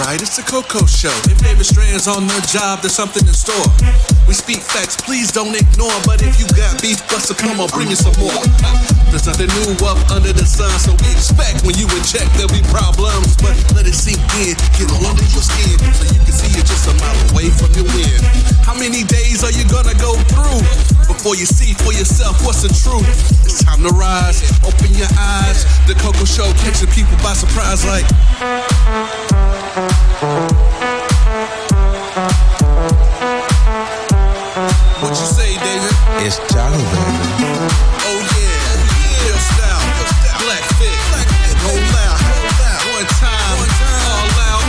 right, it's the Coco Show. If David Strand's on the job, there's something in store. We speak facts, please don't ignore. But if you got beef, Buster, come on, bring me some more. There's nothing new up under the sun, so we expect when you in check there'll be problems. But let it sink in, get under your skin, so you can see it just a mile away from your win. How many days are you gonna go through before you see for yourself what's the truth? It's time to rise, open your eyes. The Coco Show catching people by surprise like. What you say, David? It's Jolly, baby. Oh yeah, real style, black fit, go loud, one time, all out,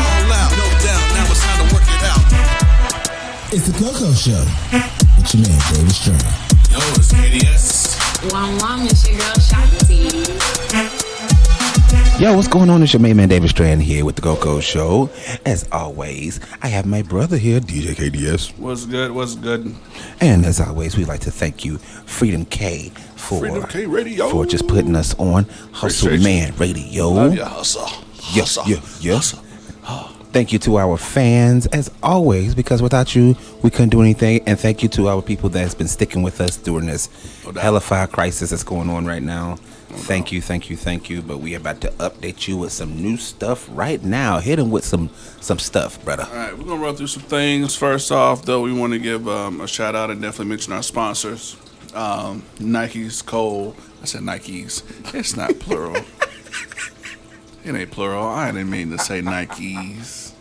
no doubt. Now it's time to work it out. It's the Coco Show with your man David Strand. Yo, it's KDS. One, it's your girl Shanti. Yo, what's going on? It's your main man David Strand here with the Coco Show. As always, I have my brother here, DJ KDS. What's good? And as always, we'd like to thank you, Freedom K, for just putting us on Hustle Appreciate Man Radio. Love your hustle. Yes. Thank you to our fans, as always, because without you, we couldn't do anything. And thank you to our people that's been sticking with us during this hellified crisis that's going on right now. Thank you. But we are about to update you with some new stuff right now. Hit them with some stuff, brother. All right, we're going to run through some things. First off, though, we want to give a shout out and definitely mention our sponsors. Nike's, Cole. I said Nike's. It's not plural. It ain't plural. I didn't mean to say Nike's.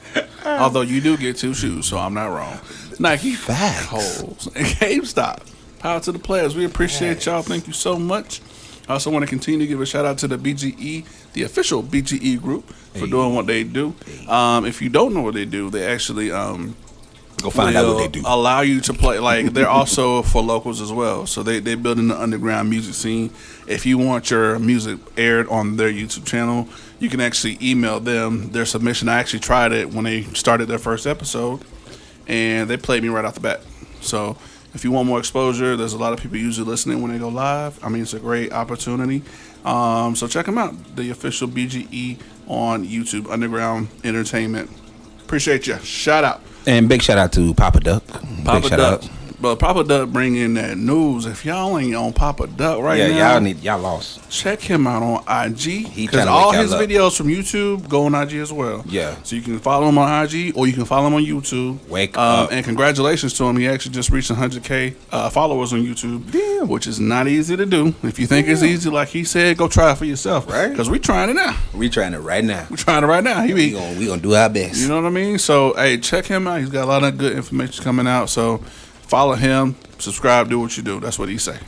Although you do get two shoes, so I'm not wrong. Nike, Facts. Coles, and GameStop. Power to the players. We appreciate y'all. Thank you so much. I also want to continue to give a shout out to the BGE, the official BGE group, for doing what they do. If you don't know what they do, they actually Go find out what they do. Allow you to play. Like, they're also for locals as well. So they building the underground music scene. If you want your music aired on their YouTube channel, you can actually email them their submission. I actually tried it when they started their first episode, and they played me right off the bat. So if you want more exposure, there's a lot of people usually listening when they go live. I mean, it's a great opportunity. So check them out. The official BGE on YouTube, Underground Entertainment. Appreciate you. Shout out. And big shout out to Papa Duck. Papa Duck. But Papa Duck bring in that news. If y'all ain't on Papa Duck now, y'all lost. Check him out on IG. He because all his videos from YouTube go on IG as well. Yeah. So you can follow him on IG or you can follow him on YouTube. Wake up. And congratulations to him. He actually just reached 100K followers on YouTube. Damn. Which is not easy to do. If you think it's easy, like he said, go try it for yourself. Right. Because we trying it now. We trying it right now. We trying it right now. We gonna do our best. You know what I mean? So, hey, check him out. He's got a lot of good information coming out. So, follow him, subscribe, do what you do. That's what he say.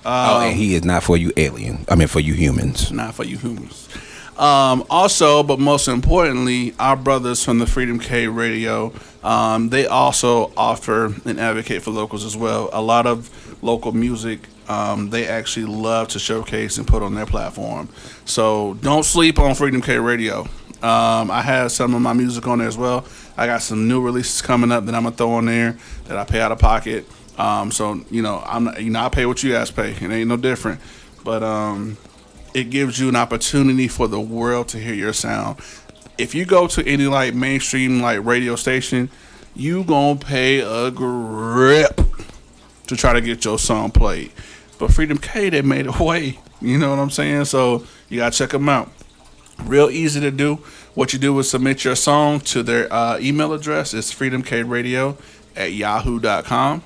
And he is not for you for you humans. Not for you humans. Also, but most importantly, our brothers from the Freedom K Radio, they also offer and advocate for locals as well. A lot of local music, they actually love to showcase and put on their platform. So don't sleep on Freedom K Radio. I have some of my music on there as well. I got some new releases coming up that I'm gonna throw on there that I pay out of pocket. So I pay what you guys pay. It ain't no different. But it gives you an opportunity for the world to hear your sound. If you go to any like mainstream like radio station, you gonna pay a grip to try to get your song played. But Freedom K, they made a way. You know what I'm saying? So you gotta check them out. Real easy to do. What you do is submit your song to their email address. It's freedomkradio@yahoo.com.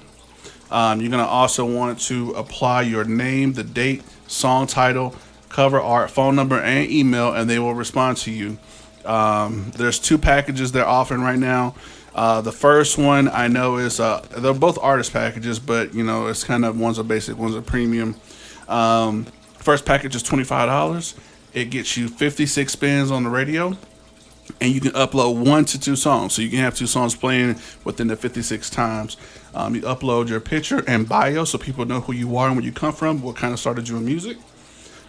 You're going to also want to apply your name, the date, song title, cover art, phone number, and email, and they will respond to you. There's two packages they're offering right now. The first one I know is they're both artist packages, but it's kind of one's a basic, one's a premium. First package is $25. It gets you 56 spins on the radio, and you can upload 1 to 2 songs. So you can have 2 songs playing within the 56 times. You upload your picture and bio so people know who you are and where you come from, what kind of started you in music.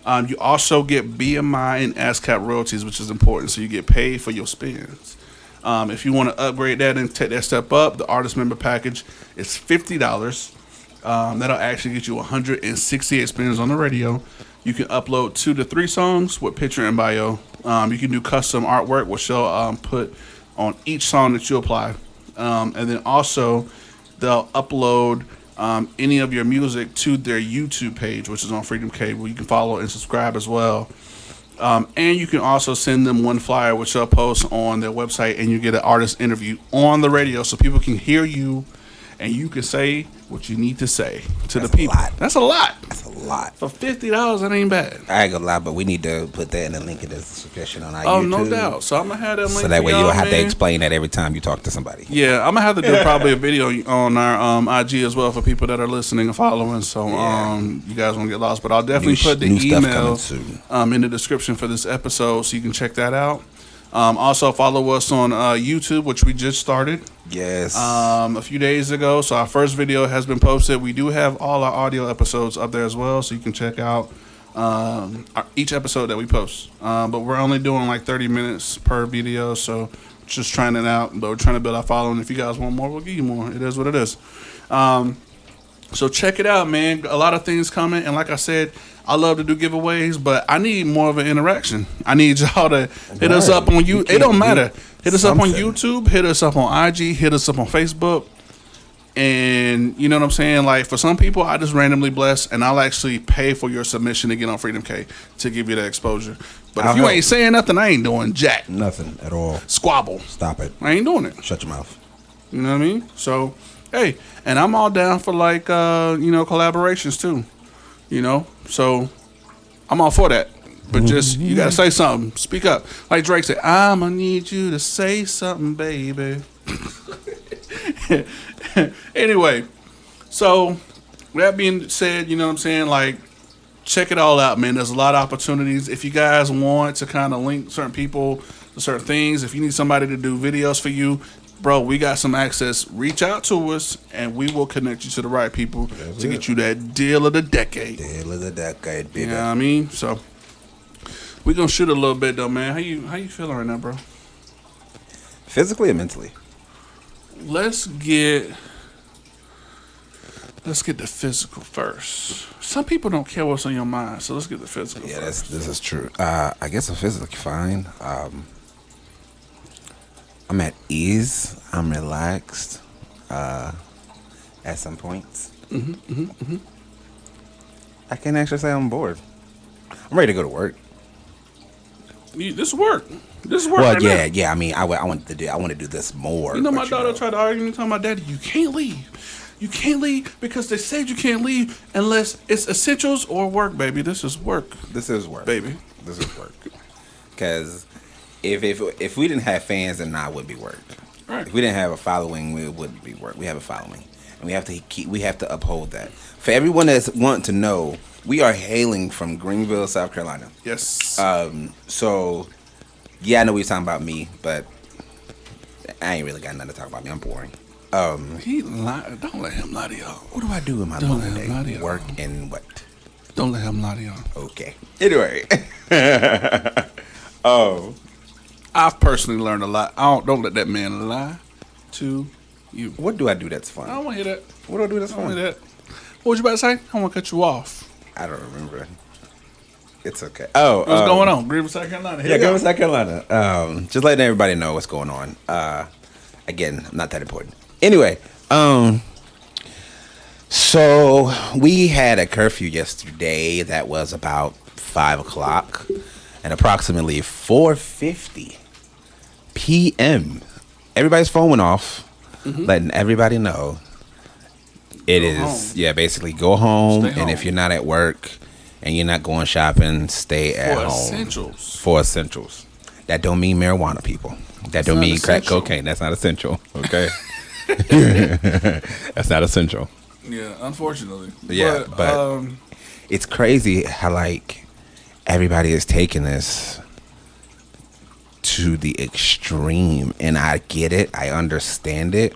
You also get BMI and ASCAP royalties, which is important. So you get paid for your spins. If you want to upgrade that and take that step up, the artist member package is $50. That'll actually get you 168 spins on the radio. You can upload 2 to 3 songs with picture and bio. You can do custom artwork, which they'll put on each song that you apply. And then also, they'll upload any of your music to their YouTube page, which is on Freedom K, where you can follow and subscribe as well. And you can also send them one flyer, which they'll post on their website, and you get an artist interview on the radio so people can hear you and you can say what you need to say to the people. That's a lot. That's a lot. For $50, that ain't bad. I ain't gonna lie, but we need to put that in the link in the description on our Oh, YouTube. no doubt. So I'm gonna have that link. So that way for you y'all, don't have to man. explain that every time you talk to somebody. Yeah, I'm gonna have to do probably a video on our IG as well for people that are listening and following. So you guys won't get lost. But I'll definitely put the new stuff email coming soon. in the description for this episode, so you can check that out. Also follow us on YouTube, which we just started. Yes. A few days ago. So our first video has been posted. We do have all our audio episodes up there as well, so you can check out each episode that we post. But we're only doing like 30 minutes per video, so just trying it out. But we're trying to build our following. If you guys want more, we'll give you more. It is what it is. So check it out, man. A lot of things coming, and like I said, I love to do giveaways, but I need more of an interaction. I need y'all to hit us up on you. It don't matter. Hit us up on YouTube. Hit us up on IG. Hit us up on Facebook. And you know what I'm saying? Like, for some people, I just randomly bless, and I'll actually pay for your submission to get on Freedom K to give you that exposure. But if you ain't saying nothing, I ain't doing jack. Nothing at all. Squabble. Stop it. I ain't doing it. Shut your mouth. You know what I mean? So, hey, and I'm all down for like collaborations too. You know, so I'm all for that. But just you gotta say something. Speak up. Like Drake said, I'ma need you to say something, baby. Anyway, so that being said, you know what I'm saying? Like, check it all out, man. There's a lot of opportunities. If you guys want to kind of link certain people to certain things, if you need somebody to do videos for you, bro, we got some access. Reach out to us, and we will connect you to the right people to get you that deal of the decade. Deal of the decade, baby. You know what I mean? So we gonna shoot a little bit though, man. How you feeling right now, bro? Physically or mentally? Let's get the physical first. Some people don't care what's on your mind, so let's get the physical first. This is true. I guess I'm physically fine. I'm at ease. I'm relaxed. At some points, I can't actually say I'm bored. I'm ready to go to work. This work. This is work. Well, right yeah. I mean, I want to do this more. You know, my but, daughter tried to argue with me, telling my daddy, "You can't leave. You can't leave because they said you can't leave unless it's essentials or work, baby. This is work. This is work, baby. This is work. Because if we didn't have fans, then it would be work. Right. If we didn't have a following, it wouldn't be work. We have a following, and we have to uphold that. For everyone that's want to know, we are hailing from Greenville, South Carolina. Yes. So, yeah, I know we're talking about me, but I ain't really got nothing to talk about me. I'm boring. He lied. Don't let him lie to y'all. What do I do in my Don't normal let him lie to day? y'all. Work and what? Don't let him lie to y'all. Okay. Anyway. I've personally learned a lot. Don't let that man lie to you. What do I do that's fun? I don't want to hear that. What do I do that's I don't want fun? to hear that. What was you about to say? I want to cut you off. I don't remember. It's okay. Oh, What's going on? Greenville, South Carolina. Here Yeah, we go. Greenville, South Carolina. Just letting everybody know what's going on. Again, not that important. Anyway, so we had a curfew yesterday that was about 5 o'clock, and approximately 4:50 p.m. Everybody's phone went off, letting everybody know it is home. basically go home, Stay and home. if you're not at work and you're not going shopping, stay at For home. essentials. For essentials. That don't mean marijuana, people. That don't not mean crack essential. cocaine. That's not essential. Okay. That's not essential. Yeah, unfortunately. Yeah, but it's crazy how like everybody is taking this to the extreme, and I get it. I understand it.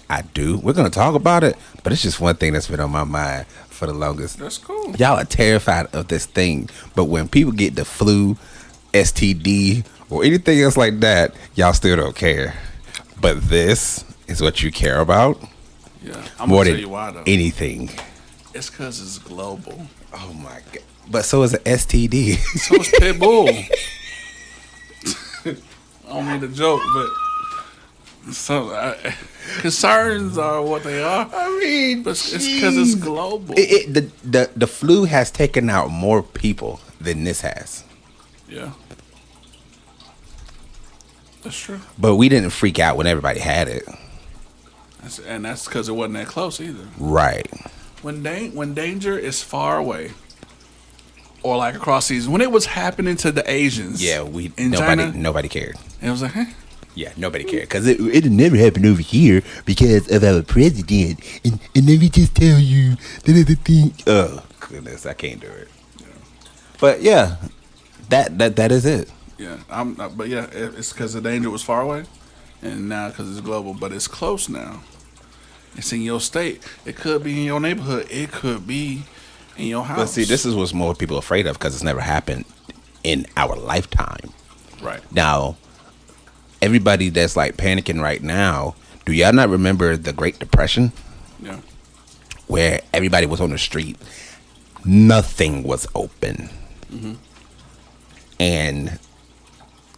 I do. We're gonna talk about it, but it's just one thing that's been on my mind for the longest. that's cool. Y'all are terrified of this thing, but when people get the flu, STD, or anything else like that, y'all still don't care. But this is what you care about Yeah, I'm more gonna than tell you why though. anything. It's because it's global. Oh my god! But so is an STD. So is Pitbull. I don't mean to joke, but So concerns are what they are. I mean, But it's because it's global. The flu has taken out more people than this has. Yeah. That's true. But we didn't freak out when everybody had it. And that's because it wasn't that close either. Right. When danger is far away, or like across seas, when it was happening to the Asians, Yeah, nobody cared. it was like, huh? Yeah, nobody cared because it never happened over here because of our president. And let me just tell you, that is the thing. Oh goodness, I can't do it. Yeah. But yeah, that is it. Yeah, but yeah, it's because the danger was far away, and now because it's global, but it's close now. It's in your state. It could be in your neighborhood. It could be in your house. But see, this is what more people are afraid of because it's never happened in our lifetime. Right now. Everybody that's like panicking right now, do y'all not remember the Great Depression? Yeah. Where everybody was on the street, nothing was open, and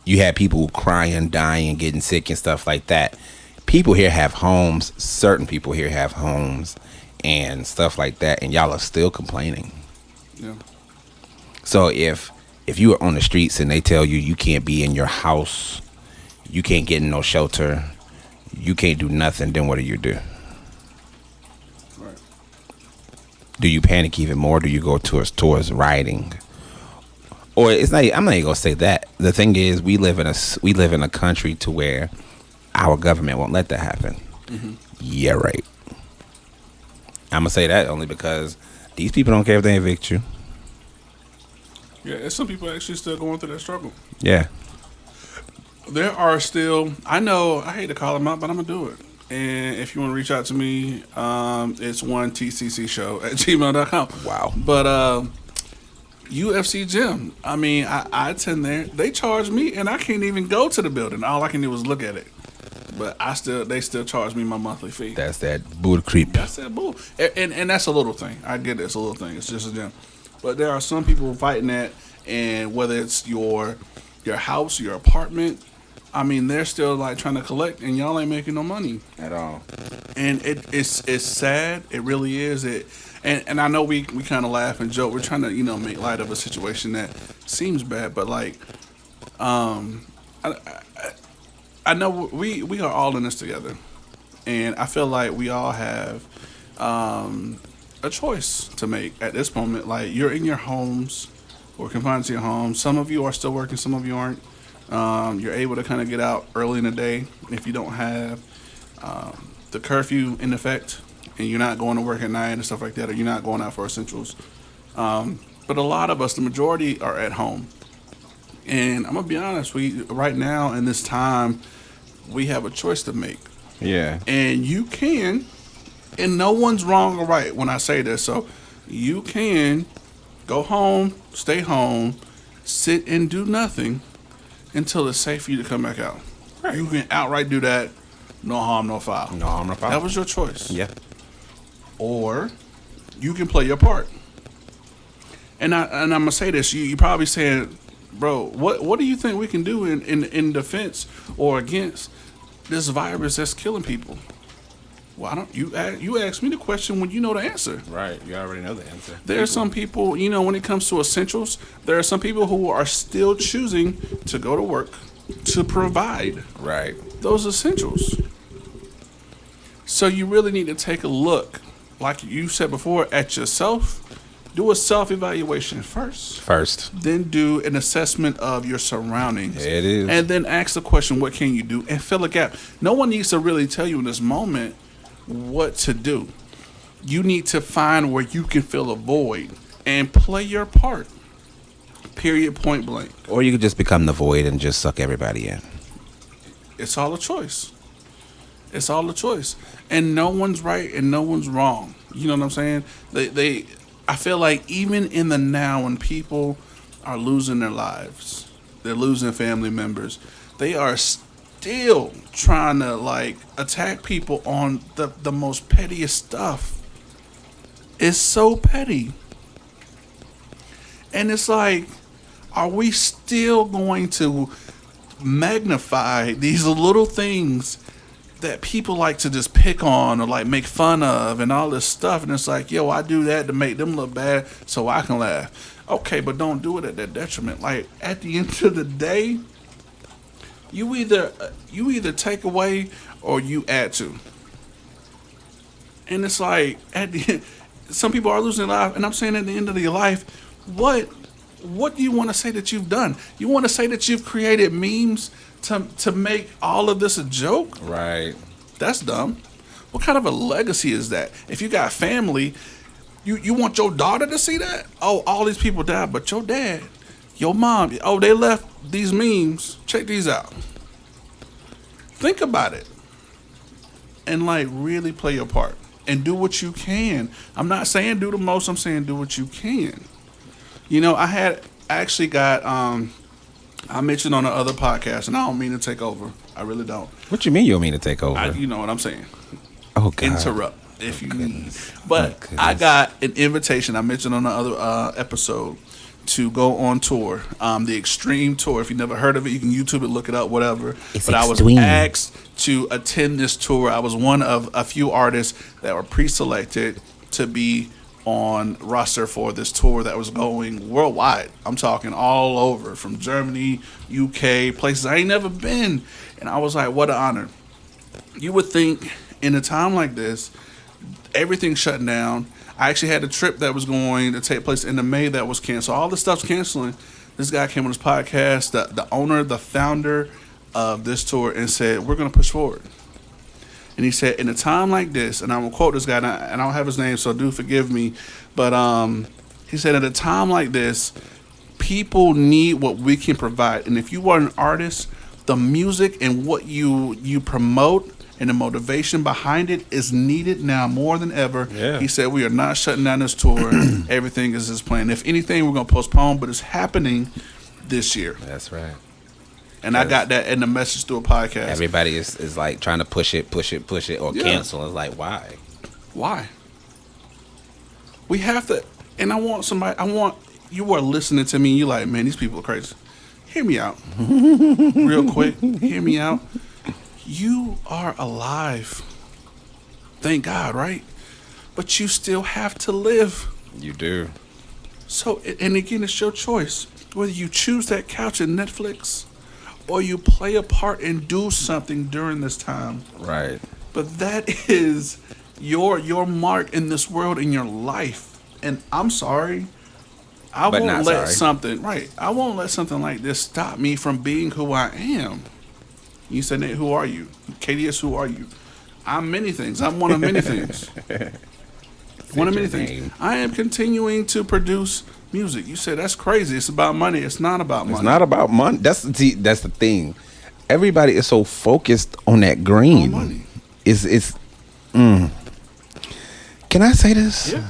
you had people crying, dying, getting sick, and stuff like that. People here have homes. Certain people here have homes, and stuff like that, and y'all are still complaining. Yeah. So if you are on the streets and they tell you you can't be in your house, you can't get in no shelter, you can't do nothing, then what do you do? Right. Do you panic even more? Do you go towards rioting? Or it's not. I'm not even gonna say that. The thing is, we live in a country to where our government won't let that happen. Mm-hmm. Yeah, right. I'm gonna say that only because these people don't care if they evict you. Yeah, there's some people actually still going through that struggle. Yeah. There are still, I know, I hate to call them out, but I'm going to do it. And if you want to reach out to me, it's 1tccshow@gmail.com. Wow. But UFC gym, I mean, I attend there. They charge me, and I can't even go to the building. All I can do is look at it. But they still charge me my monthly fee. That's that bull creep. That's that bull. And that's a little thing. I get it. It's a little thing. It's just a gym. But there are some people fighting that, and whether it's your house, your apartment, I mean, they're still like trying to collect, and y'all ain't making no money At all. And it's sad. It really is. And I know we kind of laugh and joke. We're trying to make light of a situation that seems bad, but like, I know we are all in this together, and I feel like we all have a choice to make at this moment. Like, you're in your homes or confined to your homes. Some of you are still working, some of you aren't. You're able to kind of get out early in the day if you don't have the curfew in effect, and you're not going to work at night and stuff like that, or you're not going out for essentials. But a lot of us, the majority, are at home. And I'm going to be honest, right now in this time, we have a choice to make. Yeah. And you can, and no one's wrong or right when I say this, so you can go home, stay home, sit and do nothing until it's safe for you to come back out. Right. You can outright do that, no harm, no foul. No harm, no foul. That was your choice. Yeah. Or you can play your part. And I'm going to say this, you probably saying, bro, what do you think we can do in defense or against this virus that's killing people? Well, you ask me the question when you know the answer. Right, you already know the answer. There are some people, when it comes to essentials, there are some people who are still choosing to go to work to provide those essentials. So you really need to take a look, like you said before, at yourself. Do a self-evaluation first. Then do an assessment of your surroundings. It is. And then ask the question, what can you do? And fill a gap. No one needs to really tell you in this moment what to do. You need to find where you can fill a void and play your part. Period, point blank. Or you could just become the void and just suck everybody in. It's all a choice. It's all a choice. And no one's right and no one's wrong. You know what I'm saying? I feel like even in the now, when people are losing their lives, they're losing family members, they are still trying to like attack people on the most pettiest stuff. It's so petty. And it's like, are we still going to magnify these little things that people like to just pick on or like make fun of and all this stuff. And it's like, yo, I do that to make them look bad so I can laugh. Okay, but don't do it at their detriment. Like, at the end of the day, you either take away or you add to. And it's like, at the end, some people are losing their life, and I'm saying at the end of your life, what do you want to say that you've done? You want to say that you've created memes to make all of this a joke? Right. That's dumb. What kind of a legacy is that? If you got family, you want your daughter to see that? Oh, all these people died, but your dad, your mom, oh, they left these memes. Check these out. Think about it. And like really play your part. And do what you can. I'm not saying do the most, I'm saying do what you can. You know, I actually got I mentioned on the other podcast, and I don't mean to take over. I really don't. What you mean you don't mean to take over? You know what I'm saying. Oh, God. Interrupt if you need. But I got an invitation, I mentioned on the other episode, to go on tour. The Extreme Tour. If you never heard of it, you can YouTube it, look it up, whatever. But I was asked to attend this tour. I was one of a few artists that were pre-selected to be on roster for this tour that was going worldwide. I'm talking all over, from Germany, UK, places I ain't never been. And I was like, what an honor. You would think in a time like this, everything's shutting down. I actually had a trip that was going to take place in the May that was canceled. All this stuff's canceling. This guy came on his podcast, the owner, the founder of this tour, and said, we're going to push forward. And he said, in a time like this, and I'm going to quote this guy, and I don't have his name, so do forgive me, but he said, at a time like this, people need what we can provide. And if you are an artist, the music and what you promote and the motivation behind it is needed now more than ever. Yeah. He said, we are not shutting down this tour. Everything is as planned. If anything, we're going to postpone, but it's happening this year. That's right. And I got that in the message through a podcast. Everybody is like trying to push it, or cancel. It's like, why? Why? We have to, and I want you are listening to me, and you're like, man, these people are crazy. Hear me out. Real quick. Hear me out. You are alive. Thank God, right? But you still have to live. You do. So, and again, it's your choice. Whether you choose that couch and Netflix, or you play a part and do something during this time. Right. But that is your mark in this world, in your life. And I'm sorry. I won't let something like this stop me from being who I am. You said, Nate, who are you? KDS, who are you? I'm many things. I'm one of many things. One of many things. I am continuing to produce music. You said that's crazy. It's about money. It's not about money. It's not about money. That's the thing. Everybody is so focused on that green. Money. It's. Can I say this? Yeah.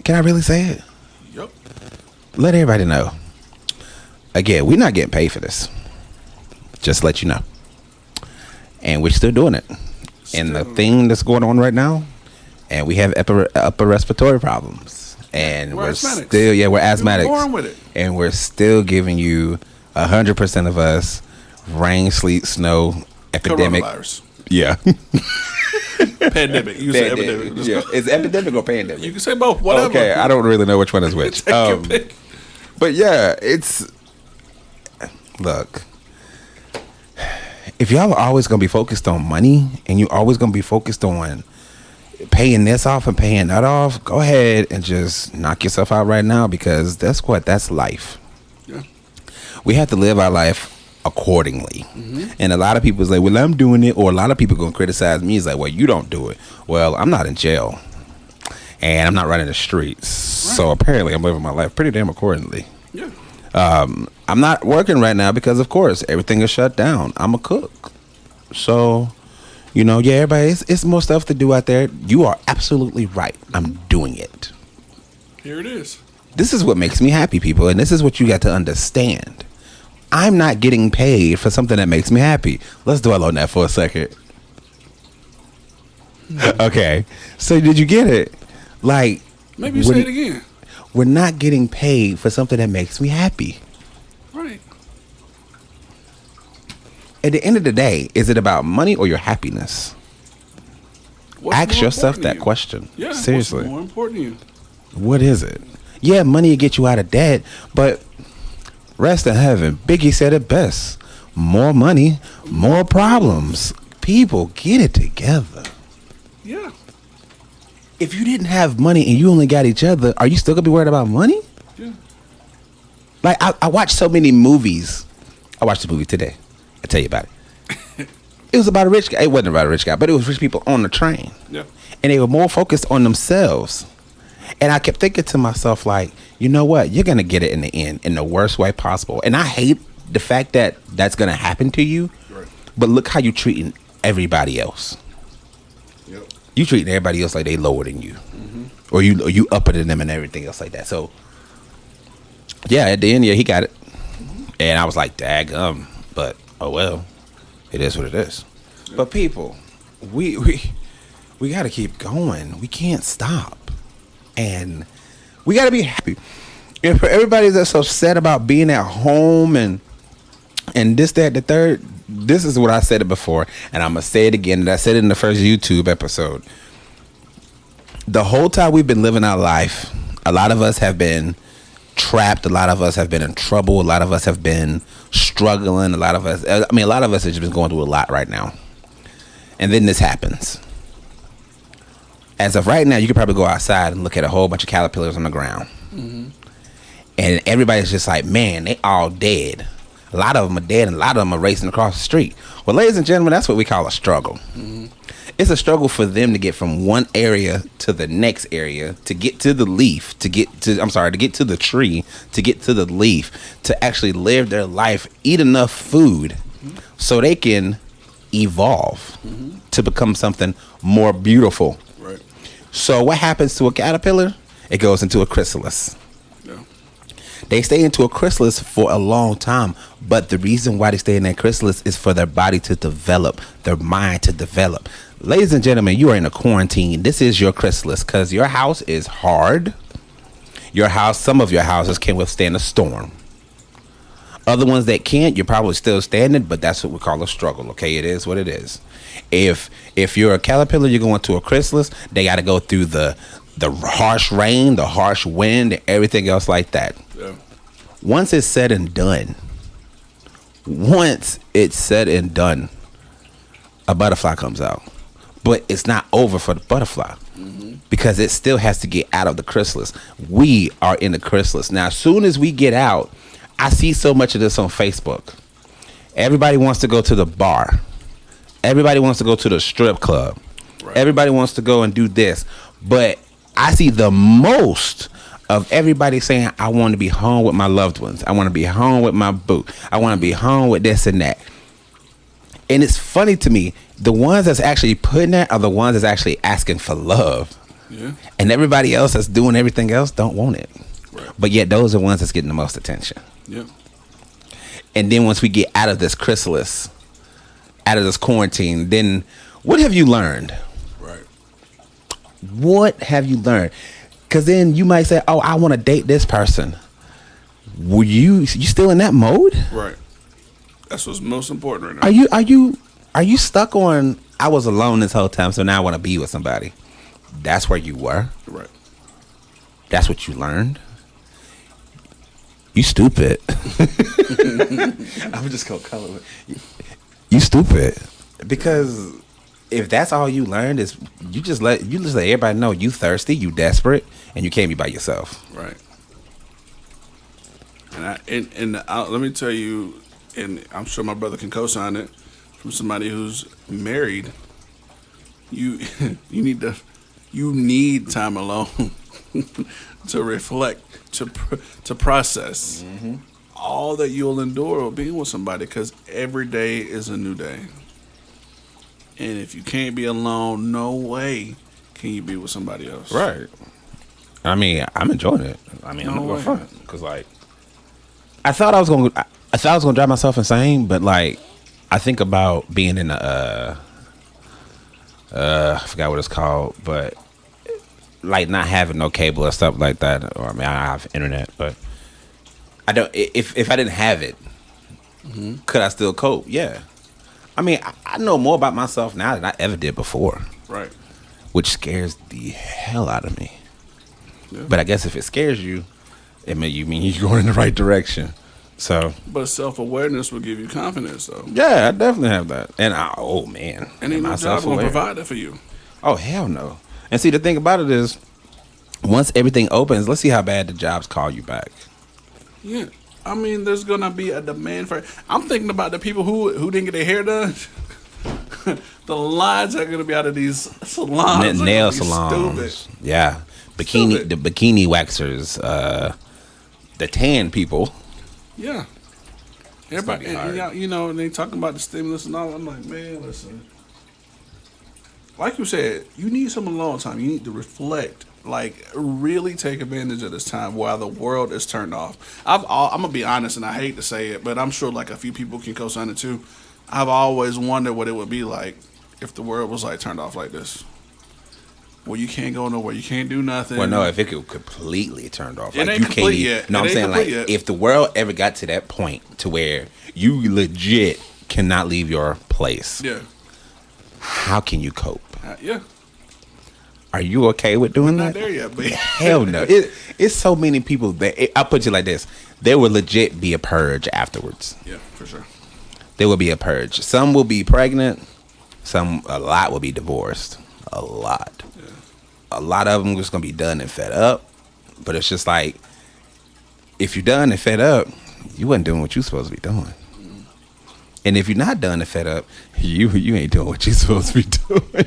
Can I really say it? Yep. Let everybody know. Again, we're not getting paid for this. Just to let you know. And we're still doing it. And the thing that's going on right now, and we have upper respiratory problems. And we're asthmatics. We're asthmatics. We're born with it. And we're still giving you 100% of us rain, sleet, snow, epidemic. Coronavirus. Yeah. Pandemic. You say epidemic. Yeah. It's epidemic or pandemic? You can say both. Whatever. Okay, I don't really know which one is which. Take your pick. But yeah, it's... Look. If y'all are always going to be focused on money, and you're always going to be focused on paying this off and paying that off, go ahead and just knock yourself out right now, because that's life. Yeah. We have to live our life accordingly. Mm-hmm. And a lot of people is like, well, I'm doing it, or a lot of people going to criticize me. It's like, well, you don't do it. Well, I'm not in jail, and I'm not running the streets. Right. So apparently I'm living my life pretty damn accordingly. Yeah. I'm not working right now because, of course, everything is shut down. I'm a cook. So, everybody, it's more stuff to do out there. You are absolutely right. I'm doing it. Here it is. This is what makes me happy, people. And this is what you got to understand. I'm not getting paid for something that makes me happy. Let's dwell on that for a second. Okay. So did you get it? Like, maybe you say it again. We're not getting paid for something that makes me happy. Right. at the end of the day, is it about money or your happiness? Ask yourself that question. Yeah, seriously. What's more important to you? What is it? Yeah, money will get you out of debt, but rest in heaven. Biggie said it best. More money, more problems. People, get it together. Yeah. If you didn't have money and you only got each other, are you still gonna be worried about money? Yeah. Like I watched so many movies. I watched the movie today. I'll tell you about it. It was about a rich guy. It wasn't about a rich guy, but it was rich people on the train. Yeah. And they were more focused on themselves. And I kept thinking to myself, like, you know what? You're going to get it in the end in the worst way possible. And I hate the fact that that's going to happen to you. Right. But look how you're treating everybody else. Yep. You treating everybody else like they lower than you. Mm-hmm. Or you upper than them and everything else like that. So, yeah, at the end, yeah, he got it. Mm-hmm. And I was like, daggum. But, oh, well, it is what it is. Yep. But people, we got to keep going. We can't stop. And we got to be happy. And for everybody that's upset about being at home and this, that, the third, this is what I said it before. And I'm going to say it again. And I said it in the first YouTube episode. The whole time we've been living our life, a lot of us have been trapped. A lot of us have been in trouble. A lot of us have been struggling. A lot of us have just been going through a lot right now. And then this happens. As of right now, you could probably go outside and look at a whole bunch of caterpillars on the ground. Mm-hmm. And everybody's just like, man, they all dead. A lot of them are dead and a lot of them are racing across the street. Well, ladies and gentlemen, that's what we call a struggle. Mm-hmm. It's a struggle for them to get from one area to the next area, to get to the leaf, to get to the tree, to get to the leaf, to actually live their life, eat enough food so they can evolve to become something more beautiful. Right. So what happens to a caterpillar? It goes into a chrysalis. Yeah. They stay into a chrysalis for a long time, but the reason why they stay in that chrysalis is for their body to develop, their mind to develop. Ladies and gentlemen, you are in a quarantine. This is your chrysalis because your house is hard. Some of your houses can withstand a storm. Other ones that can't, you're probably still standing, but that's what we call a struggle. Okay, it is what it is. If you're a caterpillar, you're going to a chrysalis. They got to go through the harsh rain, the harsh wind, and everything else like that. Yeah. Once it's said and done, a butterfly comes out. But it's not over for the butterfly because it still has to get out of the chrysalis. We are in the chrysalis. Now, as soon as we get out, I see so much of this on Facebook. Everybody wants to go to the bar. Everybody wants to go to the strip club. Right. Everybody wants to go and do this. But I see the most of everybody saying, I want to be home with my loved ones. I want to be home with my boo. I want to be home with this and that. And it's funny to me, the ones that's actually putting that are the ones that's actually asking for love. Yeah. And everybody else that's doing everything else don't want it. Right. But yet those are the ones that's getting the most attention. Yeah. And then once we get out of this chrysalis, out of this quarantine, then what have you learned? Right. What have you learned? Because then you might say, oh, I want to date this person. Were you still in that mode? Right. That's what's most important right now. Are you stuck on, I was alone this whole time, so now I want to be with somebody? That's where you were? Right. That's what you learned? You stupid. I'm just going to color it. You stupid. Because if that's all you learned is you just let everybody know you thirsty, you desperate, and you can't be by yourself. Right. And let me tell you, and I'm sure my brother can co-sign it, from somebody who's married, you need time alone to reflect, to process all that you'll endure being with somebody, because every day is a new day. And if you can't be alone, no way can you be with somebody else. Right. I mean, I'm enjoying it. I mean, I'm not going front because, like, I thought I was gonna drive myself insane, but like, I think about being in I forgot what it's called, but like not having no cable or stuff like that. Or I mean, I have internet, but I don't. If I didn't have it, could I still cope? Yeah. I mean, I know more about myself now than I ever did before, Right. which scares the hell out of me. Yeah. But I guess if it scares you, it mean you're going in the right direction. So But self-awareness will give you confidence, though. yeah, I definitely have that. And oh man, And ain't am I no job gonna self-aware? provide that for you. Oh hell no. And see, the thing about it is, once everything opens, let's see how bad the jobs call you back. Yeah. I mean, there's gonna be a demand for it. I'm thinking about the people who didn't get their hair done. The lines are gonna be out of these salons. are Nail gonna be salons, stupid. yeah, Stupid. the bikini waxers, the tan people. Yeah. Everybody, gonna be hard. and, you know, and they talking about the stimulus and all. I'm like, man, listen. Like you said, you need some alone time. You need to reflect. Like, really take advantage of this time while the world is turned off. I'm gonna be honest, and I hate to say it, but I'm sure like a few people can co-sign it too. I've always wondered what it would be like if the world was like turned off like this. Well, you can't go nowhere. You can't do nothing. Well, no, if it could completely turned off, It like ain't you can't. complete yet. No, It I'm ain't saying like complete yet. if the world ever got to that point to where you legit cannot leave your place, Yeah. how can you cope? Yeah. Are you okay with doing Not that? there yet, but Hell no. It's so many people that I'll put you like this: there will legit be a purge afterwards. yeah, for sure. There will be a purge. Some will be pregnant. A lot will be divorced. A lot. Yeah. A lot of them just gonna be done and fed up. But it's just like, if you're done and fed up, you wasn't doing what you're supposed to be doing. And if you're not done and fed up, you ain't doing what you're supposed to be doing.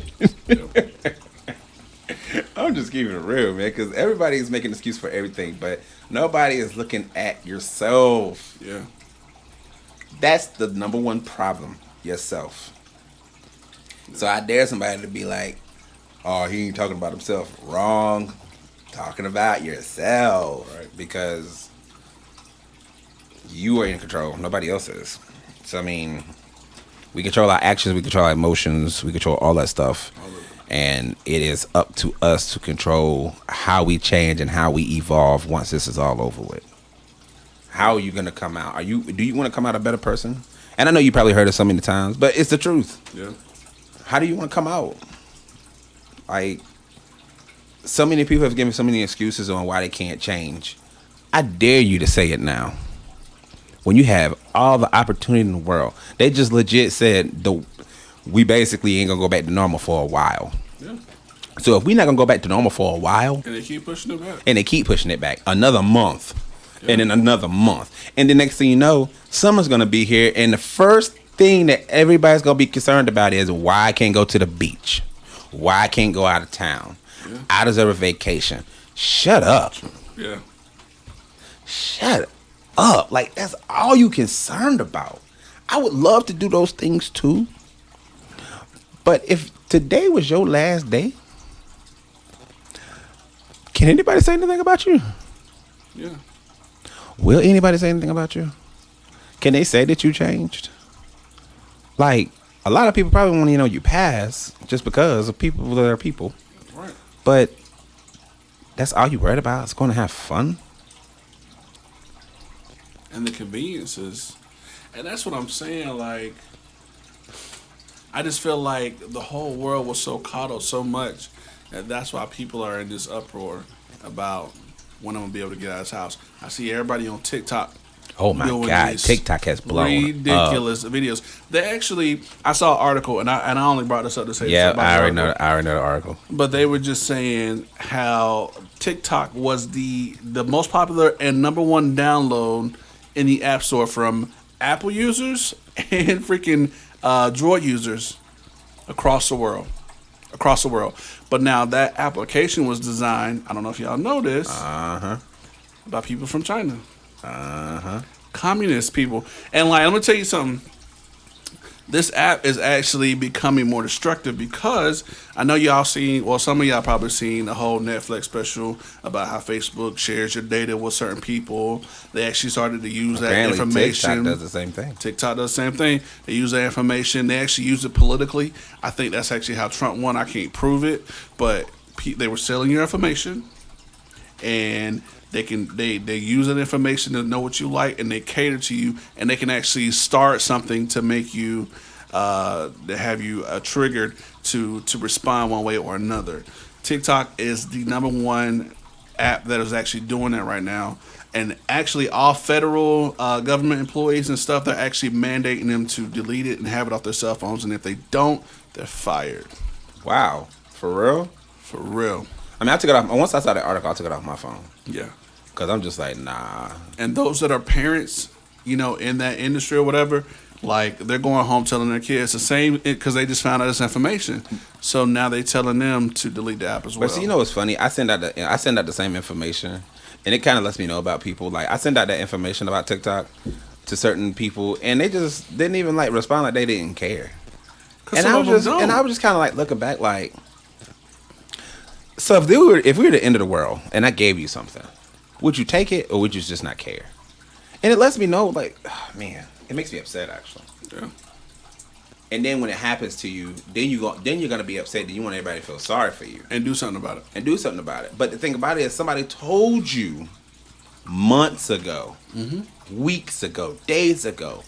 I'm just keeping it real, man, because everybody's making an excuse for everything, but nobody is looking at yourself. Yeah. That's the number one problem, yourself. So I dare somebody to be like, oh, he ain't talking about himself. Wrong. Talking about yourself. Right. Because you are in control. Nobody else is. So, I mean, we control our actions. We control our emotions. We control all that stuff. And it is up to us to control how we change and how we evolve once this is all over with. How are you going to come out? Do you want to come out a better person? And I know you probably heard it so many times, but it's the truth. Yeah. How do you want to come out? Like, so many people have given so many excuses on why they can't change. I dare you to say it now. When you have all the opportunity in the world, they just legit said we basically ain't gonna go back to normal for a while. Yeah. So if we're not gonna go back to normal for a while, And they keep pushing it back. and they keep pushing it back another month, Yeah. and then another month, and the next thing you know, summer's gonna be here, and the first thing that everybody's gonna be concerned about is why I can't go to the beach, why I can't go out of town. Yeah. I deserve a vacation. Shut up. Yeah. Shut up. Like, that's all you concerned about. I would love to do those things too. But if today was your last day, can anybody say anything about you? Yeah. Will anybody say anything about you? Can they say that you changed? Like, a lot of people probably want to know you pass just because of people that are people. Right. But that's all you worried about? It's going to have fun? And the conveniences. And that's what I'm saying. Like, I just feel like the whole world was so coddled so much that that's why people are in this uproar about when I'm going to be able to get out of this house. I see everybody on TikTok. Oh my doing God, these TikTok has blown ridiculous videos. They actually, I saw an article, and I only brought this up to say Yeah, this about I the already article. know the article. But they were just saying how TikTok was the most popular and number one download in the App Store from Apple users and freaking Droid users across the world. But now that application was designed, I don't know if y'all know this, by people from China. Communist people. And like, I'm gonna tell you something. This app is actually becoming more destructive because I know y'all seen, well, some of y'all probably seen the whole Netflix special about how Facebook shares your data with certain people. They actually started to use Apparently, that information. TikTok does the same thing. TikTok does the same thing. They use that information. They actually use it politically. I think that's actually how Trump won. I can't prove it, but they were selling your information, and they use that information to know what you like, and they cater to you, and they can actually start something to make you that have you triggered to respond one way or another. TikTok is the number one app that is actually doing that right now. And actually, all federal government employees and stuff, they're actually mandating them to delete it and have it off their cell phones. And if they don't, they're fired. Wow. For real? For real. I mean, I took it off. Once I saw the article, I took it off my phone. Yeah. Because I'm just like, nah. And those that are parents, you know, in that industry or whatever, like, they're going home telling their kids the same because they just found out this information. So now they telling them to delete the app as well. But see, you know what's funny? I send out the same information. And it kind of lets me know about people. Like, I send out that information about TikTok to certain people, and they just didn't even like respond, like they didn't care. And I was just kind of like looking back, like, so if we were the end of the world, and I gave you something, would you take it or would you just not care? And it lets me know, like, oh, man, it makes me upset actually. Yeah. And then when it happens to you, then you're gonna be upset. Then you want everybody to feel sorry for you and do something about it. But the thing about it is, somebody told you months ago, weeks ago, days ago,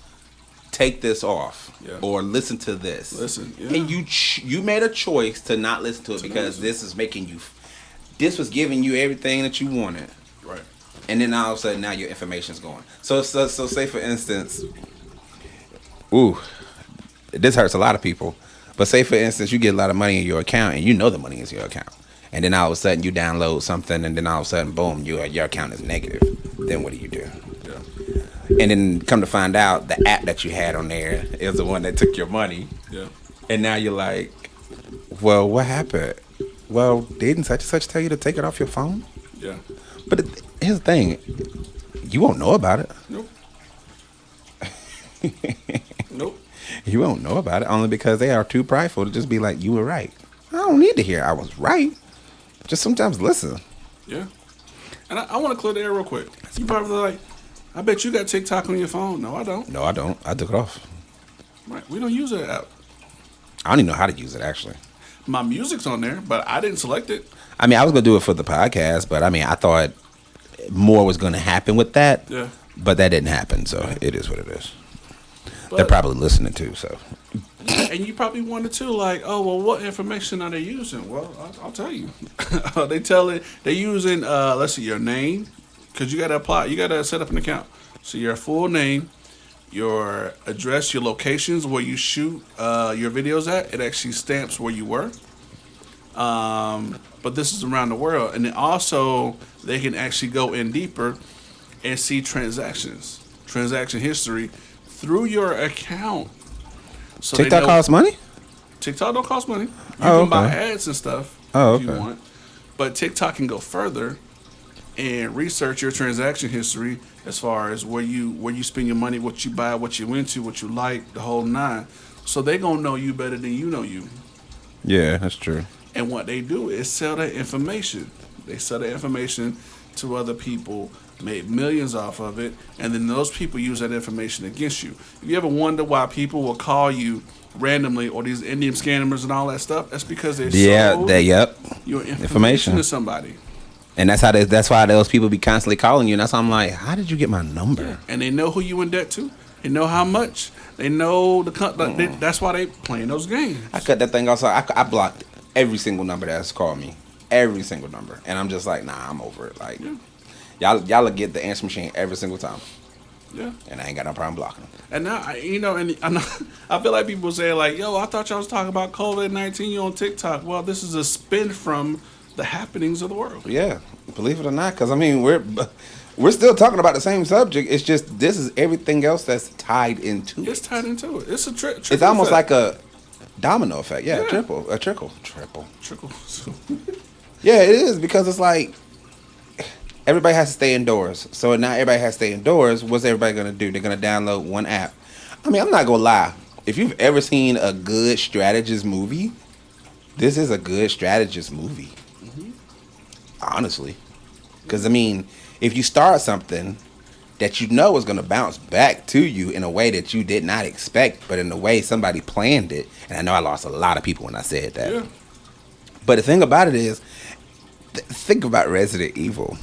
take this off or listen to this. And you made a choice to not listen to it because this was giving you everything that you wanted. Right. And then all of a sudden, now your information's gone. So say for instance, this hurts a lot of people. But say for instance, you get a lot of money in your account and you know the money is in your account. And then all of a sudden you download something and then all of a sudden, boom, your account is negative. Then what do you do? Yeah. And then come to find out the app that you had on there is the one that took your money. Yeah. And now you're like, well, what happened? Well, didn't such and such tell you to take it off your phone? Yeah. But here's the thing. You won't know about it. Nope. Nope. You won't know about it only because they are too prideful to just be like, you were right. I don't need to hear I was right. Just sometimes listen. Yeah. And I want to clear the air real quick. You probably like, I bet you got TikTok on your phone. No, I don't. No, I don't. I took it off. Right. We don't use that app. I don't even know how to use it, actually. My music's on there, but I didn't select it. I mean, I was going to do it for the podcast, but I mean, I thought more was going to happen with that. Yeah. But that didn't happen, so it is what it is. But they're probably listening too, so. And you probably wonder too, like, oh, well, what information are they using? Well, I'll tell you. They're using, let's see, your name, because you got to set up an account. So your full name, your address, your locations where you shoot your videos at. It actually stamps where you were. But this is around the world, and then also they can actually go in deeper and see transaction history through your account. So TikTok costs money? TikTok don't cost money. You can buy ads and stuff if you want. But TikTok can go further and research your transaction history as far as where you spend your money, what you buy, what you into, what you like, the whole nine. So they gonna know you better than you know you. Yeah, that's true. And what they do is sell that information. They sell that information to other people, made millions off of it, and then those people use that information against you. If you ever wonder why people will call you randomly or these Indian scammers and all that stuff, that's because they sold your information to somebody. And that's why those people be constantly calling you, and that's why I'm like, how did you get my number? Yeah. And they know who you in debt to. They know how much. They know that's why they playing those games. I cut that thing off. I blocked every single number that's called me. Every single number. And I'm just like, nah, I'm over it. Like, y'all will get the answer machine every single time. Yeah. And I ain't got no problem blocking them. And now, I feel like people say, like, yo, I thought y'all was talking about COVID-19, you on TikTok. Well, this is a spin from the happenings of the world. Yeah, believe it or not, because, I mean, we're still talking about the same subject. It's just this is everything else that's tied into it. It's tied into it. It's a trickle. It's almost like a domino effect. Yeah, a trickle. Yeah, it is, because it's like everybody has to stay indoors. So now everybody has to stay indoors. What's everybody going to do? They're going to download one app. I mean, I'm not going to lie. If you've ever seen a good strategist movie, this is a good strategist movie. Mm-hmm. Honestly. Because, I mean, if you start something that you know is going to bounce back to you in a way that you did not expect, but in a way somebody planned it. And I know I lost a lot of people when I said that. Yeah. But the thing about it is, think about Resident Evil.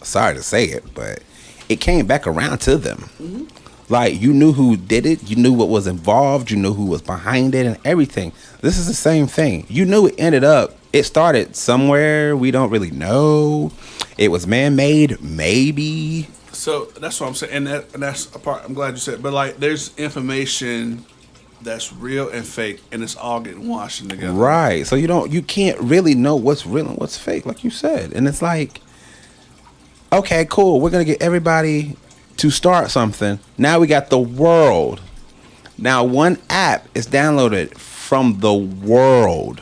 Sorry to say it, but it came back around to them. Mm-hmm. Like, you knew who did it, you knew what was involved, you knew who was behind it and everything. This is the same thing. You knew it started somewhere we don't really know. It was man-made, maybe. So that's what I'm saying, and that's a part. I'm glad you said, but like, there's information that's real and fake, and it's all getting washed together. Right. So you can't really know what's real and what's fake, like you said. And it's like, okay, cool. We're gonna get everybody to start something. Now we got the world. Now one app is downloaded from the world.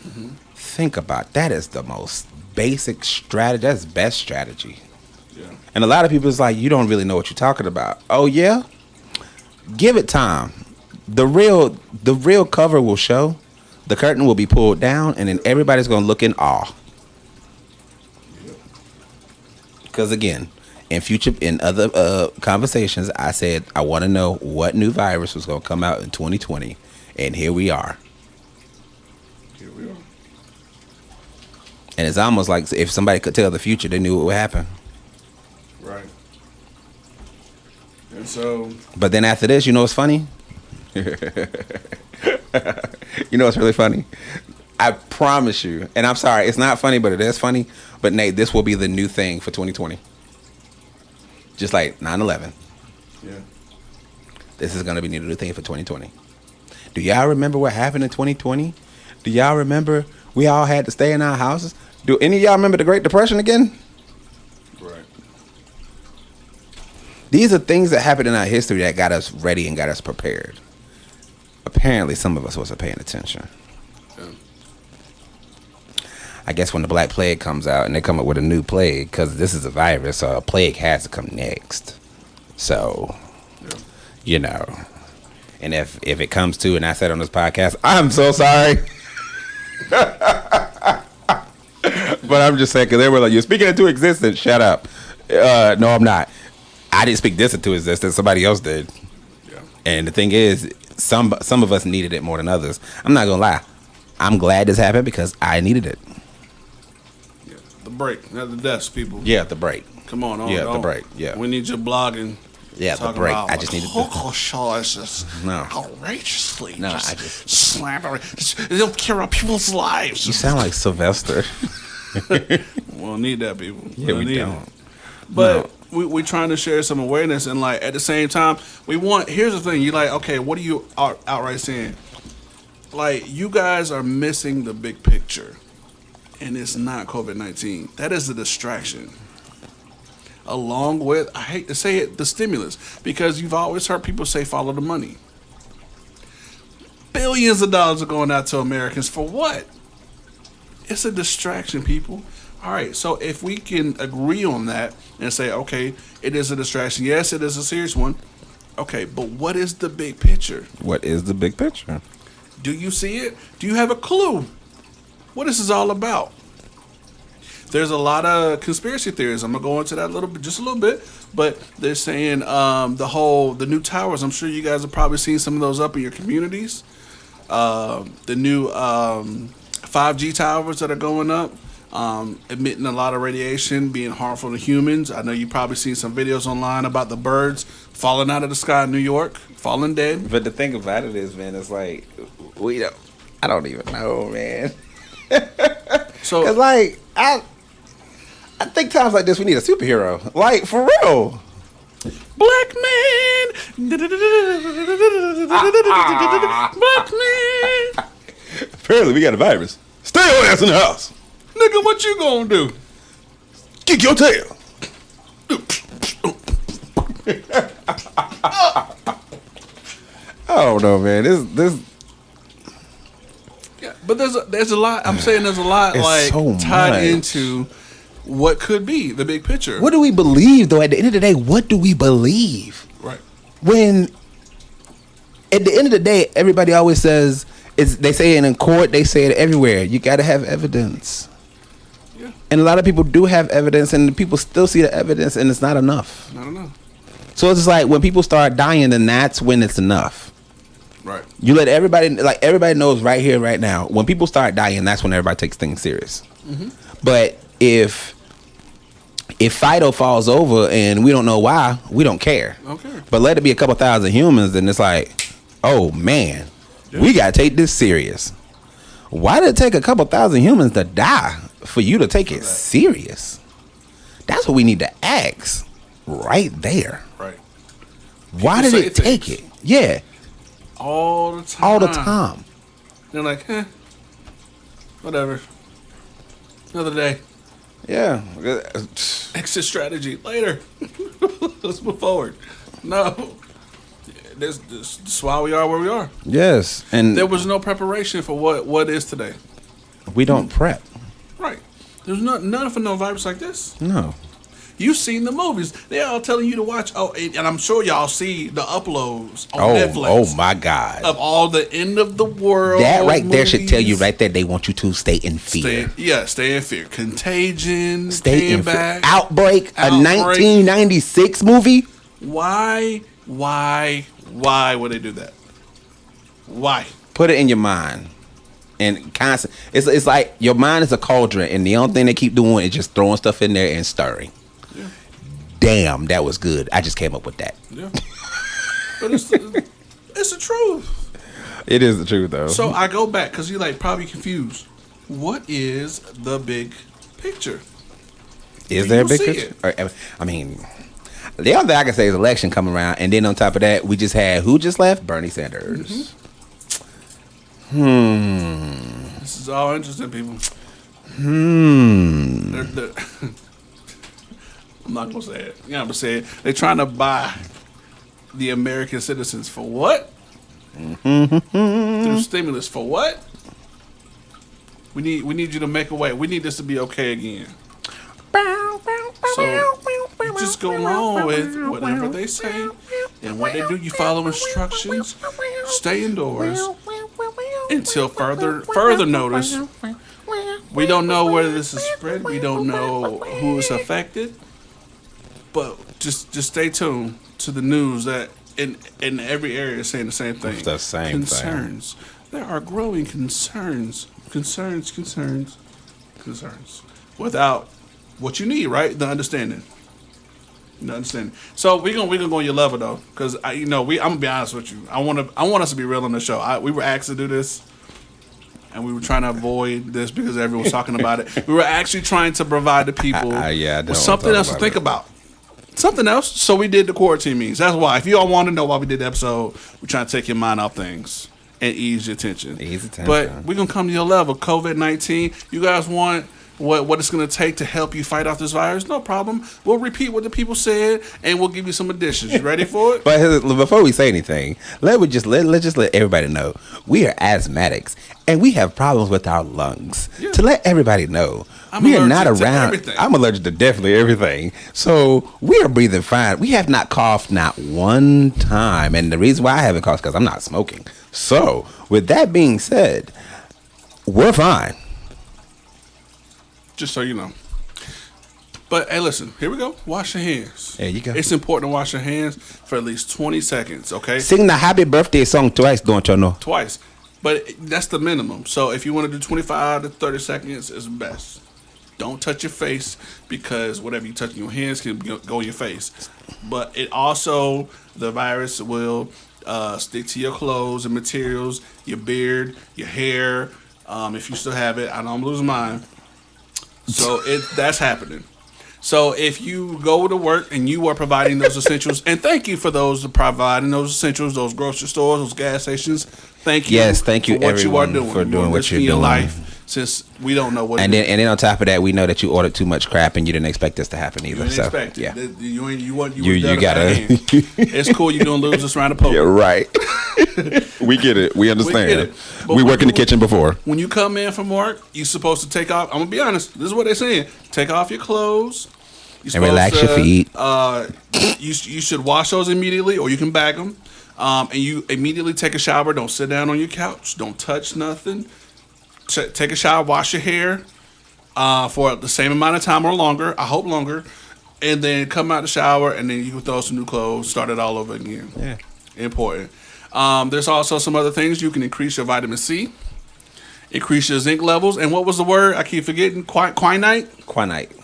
Mm-hmm. Think about that. Is the most basic strategy. That's best strategy. Yeah. And a lot of people is like, you don't really know what you're talking about. Oh yeah? Give it time. The real cover will show. The curtain will be pulled down, and then everybody's gonna look in awe. Because again, in other conversations, I said I want to know what new virus was gonna come out in 2020, and here we are. And it's almost like if somebody could tell the future, they knew what would happen. Right. And so. But then after this, you know what's funny? You know what's really funny? I promise you, and I'm sorry, it's not funny, but it is funny. But Nate, this will be the new thing for 2020. Just like 9/11. Yeah. This is going to be the new thing for 2020. Do y'all remember what happened in 2020? Do y'all remember we all had to stay in our houses? Do any of y'all remember the Great Depression again? Right. These are things that happened in our history that got us ready and got us prepared. Apparently, some of us wasn't paying attention. Yeah. I guess when the Black Plague comes out and they come up with a new plague, because this is a virus, so a plague has to come next. So, you know, and if it comes to, and I said on this podcast, I'm so sorry. But I'm just saying, because they were like, you're speaking into existence. Shut up. No, I'm not. I didn't speak this into existence. Somebody else did. Yeah. And the thing is, some of us needed it more than others. I'm not gonna lie. I'm glad this happened because I needed it. Yeah. The break, not the desk, people. Yeah, the break. Come on, the break. Yeah, we need your blogging. Yeah, the break. I just needed Coco show is just No. outrageously. No, just I just- slandering. They don't care about people's lives. you sound like Sylvester. We don't need that, people. Yeah, we need don't. it. But we trying to share some awareness, and like at the same time, here's the thing. You like, okay, what are you outright saying? Like, you guys are missing the big picture, and it's not COVID-19. That is a distraction. Along with, I hate to say it, the stimulus, because you've always heard people say follow the money. Billions of dollars are going out to Americans for what? It's a distraction, people. All right, so if we can agree on that and say, okay, it is a distraction. Yes, it is a serious one. Okay, but what is the big picture? What is the big picture? Do you see it? Do you have a clue what this is all about? There's a lot of conspiracy theories. I'm gonna go into that just a little bit, but they're saying the new towers. I'm sure you guys have probably seen some of those up in your communities. The new 5G towers that are going up, emitting a lot of radiation, being harmful to humans. I know you've probably seen some videos online about the birds falling out of the sky in New York, falling dead. But the thing about it is, man, it's like I don't even know, man. So, Cause like I think times like this we need a superhero, like for real. black man, black man. Apparently we got a virus. Stay your ass in the house. Nigga, what you gonna do? Kick your tail. I don't know, man. This. Yeah, but there's a lot. I'm saying there's a lot It's like so tied much. into what could be the big picture. What do we believe, though? At the end of the day, what do we believe? Right. When at the end of the day, everybody always says they say it in court, they say it everywhere. You got to have evidence. Yeah. And a lot of people do have evidence, and people still see the evidence, and it's not enough. I don't know. So it's just like when people start dying, then that's when it's enough. Right. You let everybody knows right here, right now. When people start dying, that's when everybody takes things serious. Mm-hmm. But if If Fido falls over and we don't know why, we don't care. Okay. But let it be a couple thousand humans, and it's like, oh man, we gotta take this serious. Why did it take a couple thousand humans to die for you to take it serious? That's what we need to ask right there. Right. Why did it take it? Yeah. All the time. All the time. They're like, whatever. Another day. Yeah. Exit strategy later. Let's move forward. No. This is why we are where we are. Yes. And there was no preparation for what is today. We don't prep. Right. There's none for no virus like this. No. You've seen the movies. They're all telling you to watch. Oh, and I'm sure y'all see the uploads on Netflix. Oh my God. Of all the end of the world. That right there movies. should tell you right there they want you to stay in fear. Stay in fear. Contagion. Stay in fear. Outbreak, a 1996 movie. Why would they do that? Why? Put it in your mind. And constant. It's like your mind is a cauldron, and the only thing they keep doing is just throwing stuff in there and stirring. Yeah. Damn, that was good. I just came up with that. Yeah. But it's the truth. It is the truth, though. So I go back because you're like probably confused. What is the big picture? Is there a big picture? I mean, the other thing I can say is election coming around, and then on top of that, we just had who just left? Bernie Sanders. This is all interesting, people. They're I'm not gonna say it. You know, I'm gonna say it. They're trying to buy the American citizens for what? Through stimulus for what? We need you to make a way. We need this to be okay again. So just go along with whatever they say, and what they do. You follow instructions. Stay indoors until further notice. We don't know whether this is spread. We don't know who is affected. But just stay tuned to the news that in every area is saying the same thing. It's the same concerns. There are growing concerns. Without what you need, right? The understanding. So we're gonna go on your level though, because I'm gonna be honest with you. I want us to be real on the show. We were asked to do this, and we were trying to avoid this because everyone was talking about it. We were actually trying to provide the people with something else to think about. Something else. So we did the quarantine meetings. That's why. If you all want to know why we did the episode, we're trying to take your mind off things and ease your attention. But we're gonna come to your level. COVID-19. You guys want what it's going to take to help you fight off this virus? No problem. We'll repeat what the people said, and we'll give you some additions. You ready for it? But before we say anything, let's just let everybody know we are asthmatics, and we have problems with our lungs. Yeah. To let everybody know, we are not around. I'm allergic to definitely everything. So we are breathing fine. We have not coughed not one time, and the reason why I haven't coughed is because I'm not smoking. So with that being said, we're fine. Just so you know. But hey, listen, here we go. Wash your hands. There you go. It's important to wash your hands for at least 20 seconds, okay? Sing the happy birthday song twice, don't you know? Twice. But that's the minimum. So if you want to do 25 to 30 seconds, it's best. Don't touch your face because whatever you touch in your hands can go in your face. But it also, the virus will stick to your clothes and materials, your beard, your hair. If you still have it, I know I'm losing mine. So that's happening. So if you go to work and you are providing those essentials, and thank you for those providing those essentials, those grocery stores, those gas stations. Thank you. Yes, thank you for what everyone you are doing. for doing what you're doing. Life, since we don't know what. And then on top of that, we know that you ordered too much crap and you didn't expect this to happen either. You didn't expect it. Yeah. You gotta. It's cool. You're gonna lose this round of poker. You're right. We get it. We understand. We work in the kitchen before. When you come in from work, you're supposed to take off. I'm gonna be honest. This is what they're saying. Take off your clothes. And relax your feet. You should wash those immediately, or you can bag them. And you immediately take a shower. Don't sit down on your couch. Don't touch nothing. Take a shower. Wash your hair for the same amount of time or longer. I hope longer. And then come out the shower, and then you can throw some new clothes. Start it all over again. Yeah. Important. There's also some other things. You can increase your vitamin C. Increase your zinc levels. And what was the word? I keep forgetting. Quinite? Quinite.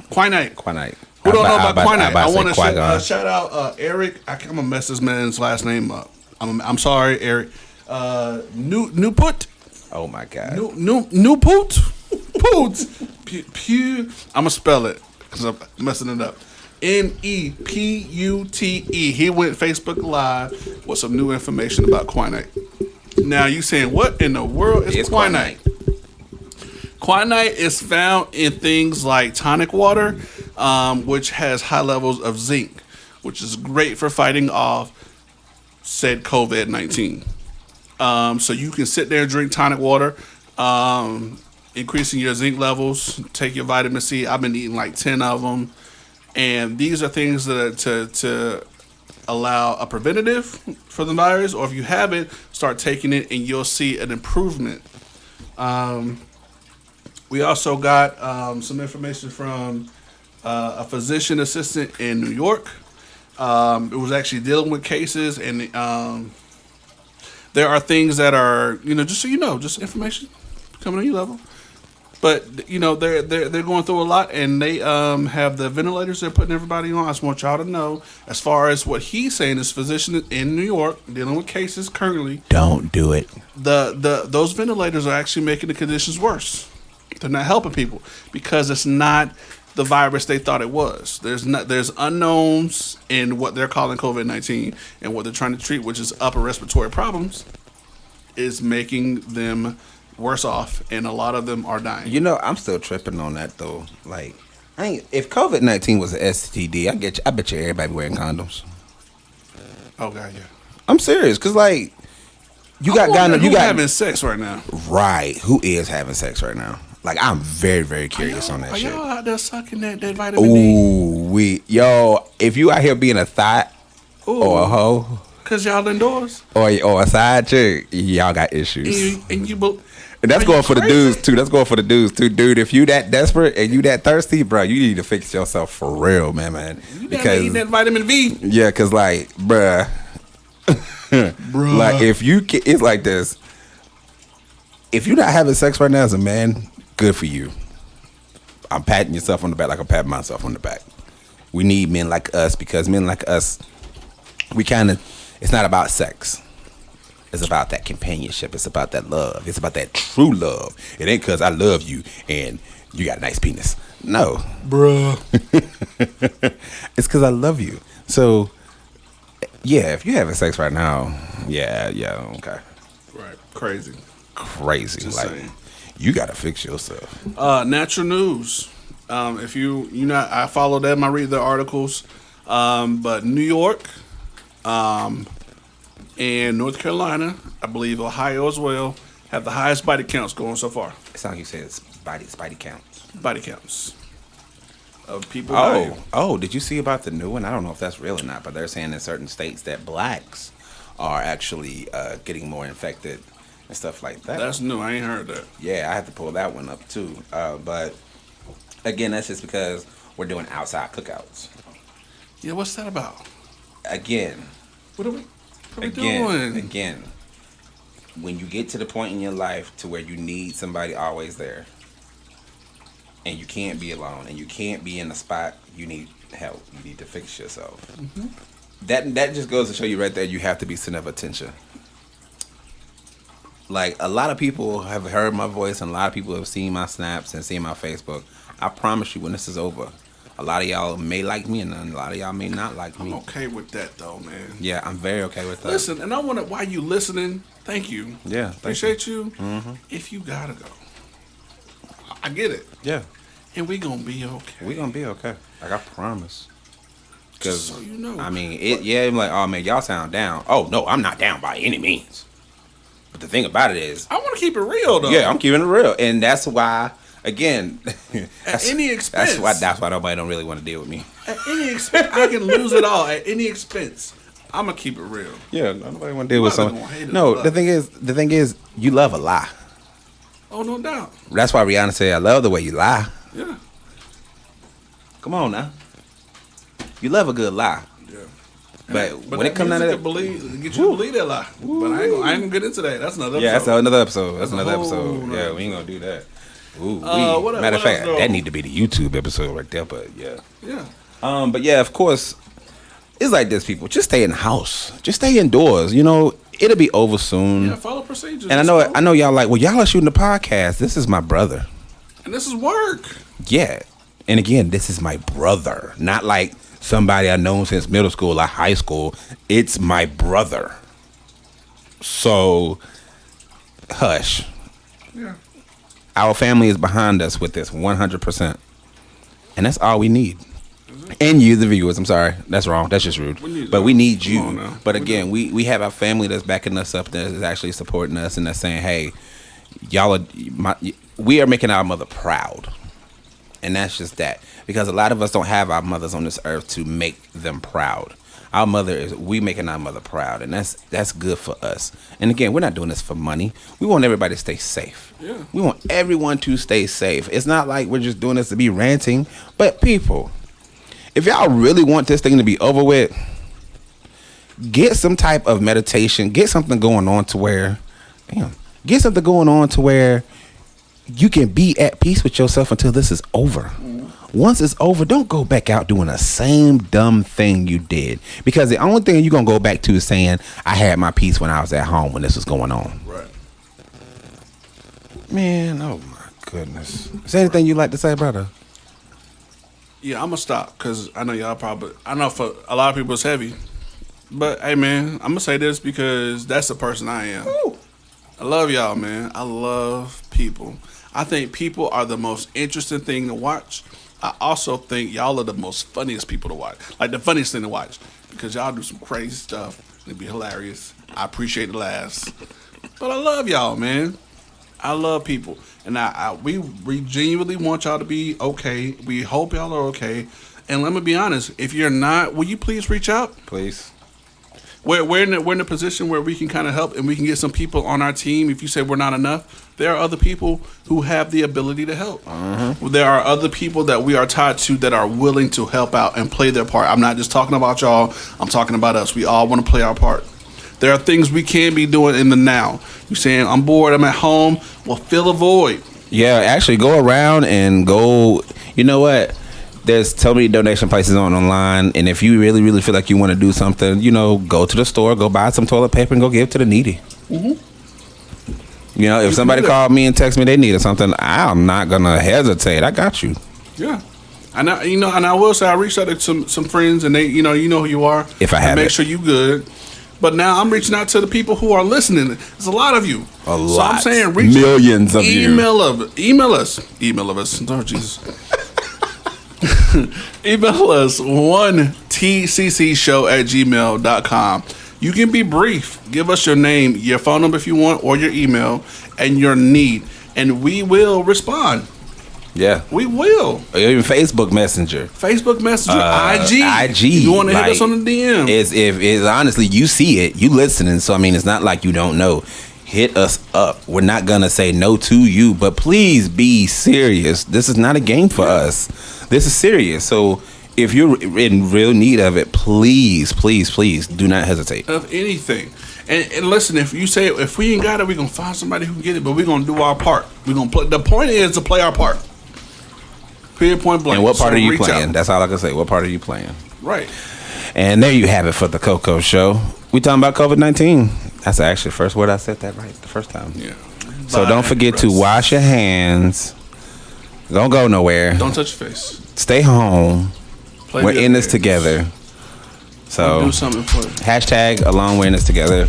Who don't know about Quinite? I want to Qui-Gon. shout out Eric. I'm gonna mess this man's last name up. I'm sorry, Eric. Newput. Oh my God. Newput. Poot. I'm gonna spell it because I'm messing it up. Nepute. He went Facebook Live with some new information about Quinite. Now you saying what in the world is Quinite? Quinite is found in things like tonic water, which has high levels of zinc, which is great for fighting off said COVID-19. So you can sit there and drink tonic water, increasing your zinc levels, take your vitamin C. I've been eating like 10 of them. And these are things that are to allow a preventative for the virus, or if you have it, start taking it and you'll see an improvement. We also got some information from a physician assistant in New York. It was actually dealing with cases, and there are things that are, just so you know, just information coming on your level. But they're going through a lot, and they have the ventilators they're putting everybody on. I just want y'all to know, as far as what he's saying, is physician in New York dealing with cases currently. Don't do it. Those ventilators are actually making the conditions worse. They're not helping people because it's not the virus they thought it was. There's unknowns in what they're calling COVID-19, and what they're trying to treat, which is upper respiratory problems, is making them worse off, and a lot of them are dying. I'm still tripping on that though. Like, if COVID-19 was an STD, I bet you everybody wearing condoms. Oh God, yeah. I'm serious, cause like you got having sex right now. Right? Who is having sex right now? Like, I'm very, very curious on that shit. Are y'all out there sucking that vitamin D? If you out here being a thought or a hoe, cause y'all indoors, or a side chick, y'all got issues. And that's going for the dudes too. Dude. If you that desperate and you that thirsty, bro, you need to fix yourself for real, man. You gotta eat that vitamin V. Yeah, cause like, bruh. Like it's like this. If you're not having sex right now as a man, good for you. I'm patting yourself on the back like I'm patting myself on the back. We need men like us, because men like us, it's not about sex. It's about that companionship. It's about that love. It's about that true love. It ain't because I love you and you got a nice penis. No. Bruh. It's because I love you. So, yeah, if you're having sex right now, yeah, okay. Right. Crazy. Just like, saying. You got to fix yourself. Natural news. If I follow them, I read their articles. But New York, and North Carolina, I believe Ohio as well, have the highest body counts going so far. It's like you said, it's body counts. Body counts of people. Did you see about the new one? I don't know if that's real or not, but they're saying in certain states that blacks are actually getting more infected and stuff like that. That's new. I ain't heard that. Yeah, I had to pull that one up too. But again, that's just because we're doing outside cookouts. Yeah, what's that about? Again. What are we doing? Again, when you get to the point in your life to where you need somebody always there, and you can't be alone, and you can't be in the spot, you need help. You need to fix yourself. Mm-hmm. That just goes to show you right there, you have to be center of attention. Like, a lot of people have heard my voice, and a lot of people have seen my snaps and seen my Facebook. I promise you, when this is over, a lot of y'all may like me, and a lot of y'all may not like me. I'm okay with that, though, man. Yeah, I'm very okay with that. Listen, and I want to, while you listening, thank you. Yeah, appreciate you. Mm-hmm. If you gotta go, I get it. Yeah, and we gonna be okay. We gonna be okay. Like, I promise. Because so you know, I mean, I'm like, oh man, y'all sound down. Oh no, I'm not down by any means. But the thing about it is, I want to keep it real, though. Yeah, I'm keeping it real, and that's why. Again, at any expense. That's why nobody don't really want to deal with me. At any expense, I can lose it all. At any expense, I'm gonna keep it real. Yeah, nobody want to deal with someone. No, the thing is, you love a lie. Oh, no doubt. That's why Rihanna said, "I love the way you lie." Yeah. Come on now. You love a good lie. Yeah. But when it comes down to that, get you to believe that lie. But I ain't gonna get into that. That's another episode. Yeah, that's another episode. That's another episode. Yeah, we ain't gonna do that. Ooh, matter of fact, that need to be the YouTube episode right there. But yeah. But yeah, of course, it's like this, people. Just stay in the house. Just stay indoors. You know, it'll be over soon. Yeah, follow procedures. And I know y'all like, well, y'all are shooting the podcast. This is my brother. And this is work. Yeah. And again, this is my brother. Not like somebody I've known since middle school or high school. It's my brother. So, hush. Yeah. Our family is behind us with this 100%. And that's all we need. And you, the viewers. I'm sorry. That's wrong. That's just rude. We need you. But again, we have our family that's backing us up, that is actually supporting us, and that's saying, hey, we are making our mother proud. And that's just that. Because a lot of us don't have our mothers on this earth to make them proud. We making our mother proud, and that's good for us. And again, we're not doing this for money. We want everybody to stay safe. Yeah. We want everyone to stay safe. It's not like we're just doing this to be ranting, but people, if y'all really want this thing to be over with, get some type of meditation, get something going on to where you can be at peace with yourself until this is over. Once it's over, don't go back out doing the same dumb thing you did. Because the only thing you're going to go back to is saying, I had my peace when I was at home when this was going on. Right. Man, oh my goodness. Is there anything you'd like to say, brother? Yeah, I'm going to stop because I know I know for a lot of people it's heavy. But, hey, man, I'm going to say this because that's the person I am. Ooh. I love y'all, man. I love people. I think people are the most interesting thing to watch. I also think y'all are the most funniest people to watch. Like the funniest thing to watch. Because y'all do some crazy stuff. It'd be hilarious. I appreciate the laughs. But I love y'all, man. I love people. And we genuinely want y'all to be okay. We hope y'all are okay. And let me be honest. If you're not, will you please reach out? Please. We're in a position where we can kind of help and we can get some people on our team. If you say we're not enough, there are other people who have the ability to help. Mm-hmm. There are other people that we are tied to that are willing to help out and play their part. I'm not just talking about y'all. I'm talking about us. We all want to play our part. There are things we can be doing in the now. You're saying, I'm bored, I'm at home. Well, fill a void. Yeah, actually go around and go, you know what? There's so many donation places online, and if you really, really feel like you want to do something, you know, go to the store, go buy some toilet paper, and go give it to the needy. Mm-hmm. You know, if somebody called me and text me they needed something, I'm not gonna hesitate. I got you. Yeah, and I will say I reached out to some friends, and they, you know who you are. If I have make sure you good. But now I'm reaching out to the people who are listening. There's a lot of you. A lot. So I'm saying, reach millions of you. Email us. Oh Jesus. Email us 1tccshow@gmail.com. You can be brief. Give us your name, your phone number if you want, or your email, and your need, and we will respond. Yeah, we will. Even Facebook Messenger, IG. If you want to hit us on the DM. Is honestly, you see it, you listening. So I mean, it's not like you don't know. Hit us up. We're not gonna say no to you, but please be serious. This is not a game for us. This is serious. So if you're in real need of it, please do not hesitate. Of anything. And listen, if you say if we ain't got it, we're gonna find somebody who can get it, but we're gonna do our part. We're gonna play. The point is to play our part. Period, point blank. And what part are you playing? Out. That's all I can say. What part are you playing? Right. And there you have it for the Coco Show. We talking about COVID-19. That's actually the first word I said that right the first time. Yeah. So don't forget to wash your hands. Don't go nowhere. Don't touch your face. Stay home. We're in this together. So do something for you. Hashtag along we're in this together.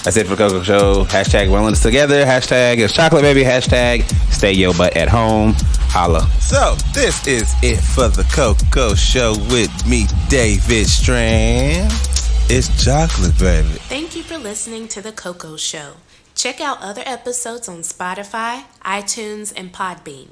That's it for the Coco Show. Hashtag we're in this together. Hashtag it's chocolate baby. Hashtag stay your butt at home. Holla. So this is it for the Coco Show with me, David Strand. It's chocolate baby. Thank you for listening to The Coco Show. Check out other episodes on Spotify, iTunes, and Podbean.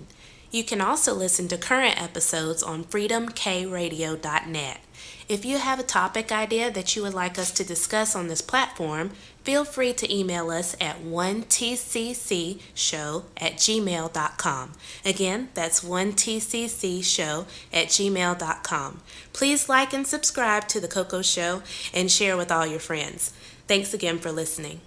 You can also listen to current episodes on freedomkradio.net. If you have a topic idea that you would like us to discuss on this platform, feel free to email us at 1tccshow@gmail.com. Again, that's 1tccshow@gmail.com. Please like and subscribe to The Coco Show and share with all your friends. Thanks again for listening.